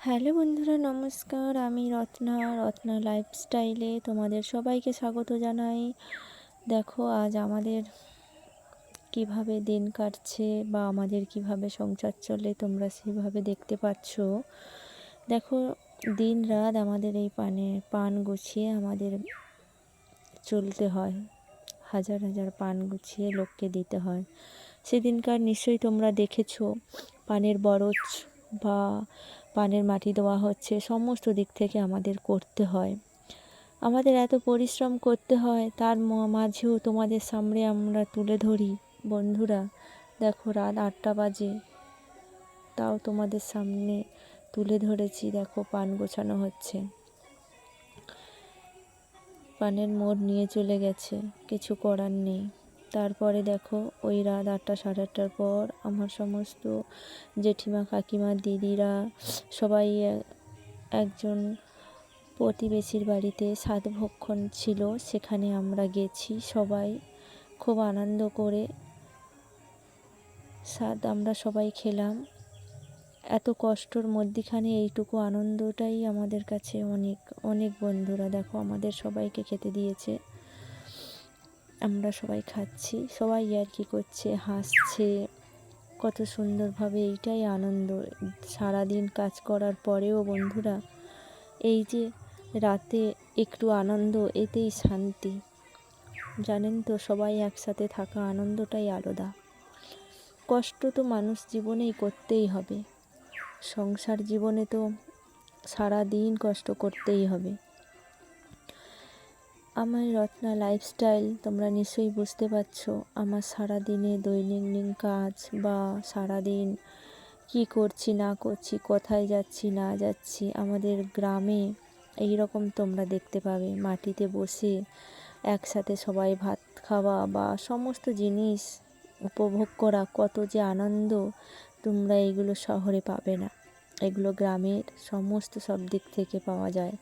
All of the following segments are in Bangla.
হ্যালো বন্ধুরা, নমস্কার। আমি রত্না লাইফস্টাইলে তোমাদের সবাইকে স্বাগত জানাই। দেখো আজ আমাদের কিভাবে দিন কাটছে বা আমাদের কিভাবে সংসার চলে তোমরা সেভাবে দেখতে পাচ্ছ। দেখো, দিন রাত আমাদের এই পান গুছিয়ে আমাদের চলতে হয়। হাজার হাজার পান গুছিয়ে লোককে দিতে হয়। সেদিনকার নিশ্চয়ই তোমরা দেখেছো, পানের বরজ বা পানের মাটি দেওয়া হচ্ছে, সমস্ত দিক থেকে আমাদের করতে হয়। আমাদের এত পরিশ্রম করতে হয়, তার মাঝেও তোমাদের সামনে আমরা তুলে ধরি। বন্ধুরা দেখো, রাত 8টা বাজে, তাও তোমাদের সামনে তুলে ধরেছি। দেখো, পান গোছানো হচ্ছে। পানের মোড় নিয়ে চলে গেছে, কিছু করার নেই। তারপরে দেখো, ওই রাত 8টা সাড়ে 8টার পর আমার সমস্ত জেঠিমা, কাকিমা, দিদিরা সবাই একজন প্রতিবেশীর বাড়িতে সাধভক্ষণ ছিল, সেখানে আমরা গেছি। সবাই খুব আনন্দ করে আমরা সবাই খেলাম। এত কষ্টর মধ্যিখানে এইটুকু আনন্দটাই আমাদের কাছে অনেক অনেক। বন্ধুরা দেখো, আমাদের সবাইকে খেতে দিয়েছে, আমরা সবাই খাচ্ছি, সবাই ইয়ার্কি করছে, হাসছে, কত সুন্দরভাবে। এইটাই আনন্দ। সারাদিন কাজ করার পরেও বন্ধুরা, এই যে রাতে একটু আনন্দ, এতেই শান্তি। জানেন তো, সবাই একসাথে থাকা আনন্দটাই আলাদা। কষ্ট তো মানুষ জীবনেই করতেই হবে, সংসার জীবনে তো সারাদিন কষ্ট করতেই হবে। আমার রত্না লাইফস্টাইল তোমরা নিশ্চয়ই বুঝতে পারছো। আমার সারাদিনে দৈনন্দিন কাজ বা সারাদিন কি করছি না করছি, কোথায় যাচ্ছি না যাচ্ছি, আমাদের গ্রামে এই রকম তোমরা দেখতে পাবে। মাটিতে বসে একসাথে সবাই ভাত খাওয়া বা সমস্ত জিনিস উপভোগ করা, কত যে আনন্দ, তোমরা এইগুলো শহরে পাবে না। এগুলো গ্রামের সমস্ত সব দিক থেকে পাওয়া যায়।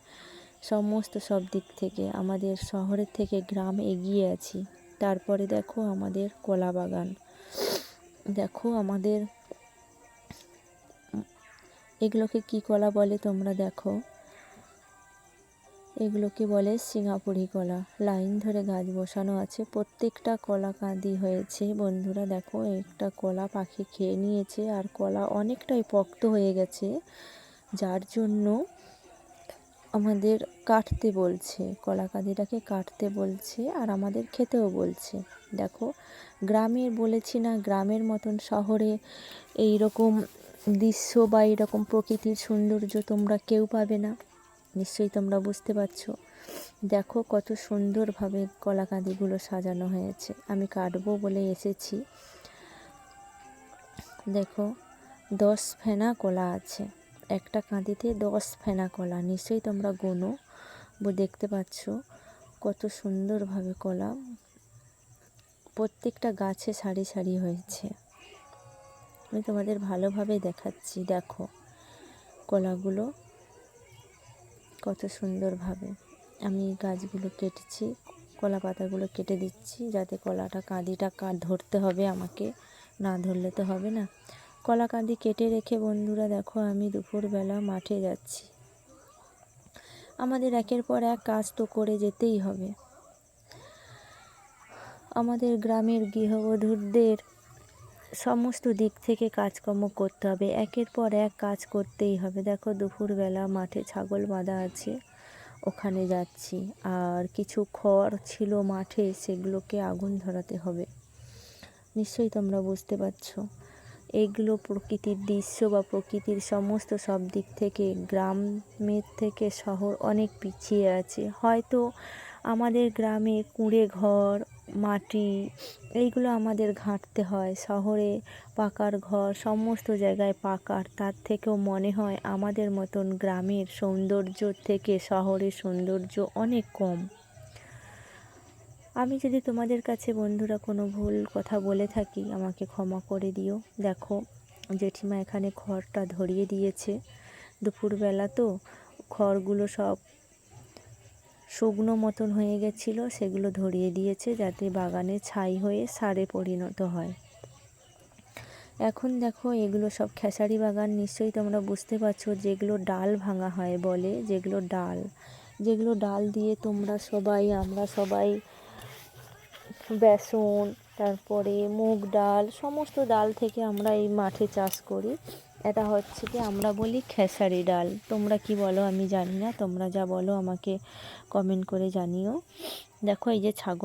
সমস্ত সব দিক থেকে আমাদের শহরের থেকে গ্রাম এগিয়ে আছি। তারপরে দেখো আমাদের কলা বাগান। দেখো আমাদের এগুলোকে কি কলা বলে তোমরা দেখো, এগুলোকে বলে সিঙ্গাপুরি কলা। লাইন ধরে গাছ বসানো আছে, প্রত্যেকটা কলা কাঁদি হয়েছে। বন্ধুরা দেখো, একটা কলা পাখি খেয়ে নিয়েছে, আর কলা অনেকটাই পক্ত হয়ে গেছে, যার জন্য আমাদের কাটতে বলছে, কলা কাঁদিটাকে কাটতে বলছে, আর আমাদের খেতেও বলছে। দেখো, গ্রামের বলেছি না, গ্রামের মতন শহরে এই রকম দৃশ্য বা এরকম প্রকৃতির সৌন্দর্য তোমরা কেউ পাবে না। নিশ্চয়ই তোমরা বুঝতে পারছো। দেখো কত সুন্দরভাবে কলা কাঁদিগুলো সাজানো হয়েছে। আমি কাটবো বলে এসেছি। দেখো, 10 ফেনা কলা আছে, একটা কাঁদিতে 10 ফেনা কলা। নিশ্চয়ই তোমরা গোনো, দেখতে পাচ্ছ কত সুন্দরভাবে কলা প্রত্যেকটা গাছে সারি সারি হয়েছে। আমি তোমাদের ভালোভাবে দেখাচ্ছি। দেখো কলাগুলো কত সুন্দরভাবে আমি গাছগুলো কেটেছি, কলা পাতাগুলো কেটে দিচ্ছি, যাতে কলাটা কাঁদিটা ধরতে হবে আমাকে, না ধরলে তো হবে না। কলা কাঁদি কেটে রেখে বন্ধুরা দেখো, আমি দুপুরবেলা মাঠে যাচ্ছি। আমাদের একের পর এক কাজ তো করে যেতেই হবে। আমাদের গ্রামের গৃহবধূদের সমস্ত দিক থেকে কাজকর্ম করতে হবে, একের পর এক কাজ করতেই হবে। দেখো, দুপুরবেলা মাঠে ছাগল বাঁধা আছে, ওখানে যাচ্ছি। আর কিছু খড় ছিল মাঠে, সেগুলোকে আগুন ধরাতে হবে। নিশ্চয়ই তোমরা বুঝতে পারছো। এইগুলো প্রকৃতির দৃশ্য বা প্রকৃতির সমস্ত সব দিক থেকে গ্রামের থেকে শহর অনেক পিছিয়ে আছে। হয়তো আমাদের গ্রামে কুঁড়ে ঘর, মাটি, এইগুলো আমাদের ঘাঁটতে হয়। শহরে পাকার ঘর, সমস্ত জায়গায় পাকার, তার থেকেও মনে হয় আমাদের মতন গ্রামের সৌন্দর্য থেকে শহরের সৌন্দর্য অনেক কম। আমি যদি তোমাদের কাছে বন্ধুরা কোনো ভুল কথা বলে থাকি, আমাকে ক্ষমা করে দিও। দেখো, জেঠিমা এখানে খড়টা ধরিয়ে দিয়েছে। দুপুরবেলা তো খড়গুলো সব শুকনো মতন হয়ে গেছিলো, সেগুলো ধরিয়ে দিয়েছে যাতে বাগানে ছাই হয়ে সারে পরিণত হয়। এখন দেখো এগুলো সব খেসারি বাগান, নিশ্চয়ই তোমরা বুঝতে পারছো, যেগুলো ডাল ভাঙা হয় বলে, যেগুলো ডাল দিয়ে আমরা সবাই বেসন, তারপরে মুগ ডাল, সমস্ত ডাল থেকে আমরা এই মাঠে চাষ করি। এটা হচ্ছে কি আমরা বলি খেসারি ডাল, তোমরা কি বলো আমি জানি না, তোমরা যা বলো আমাকে কমেন্ট করে জানিও। দেখো এই যে ছাগল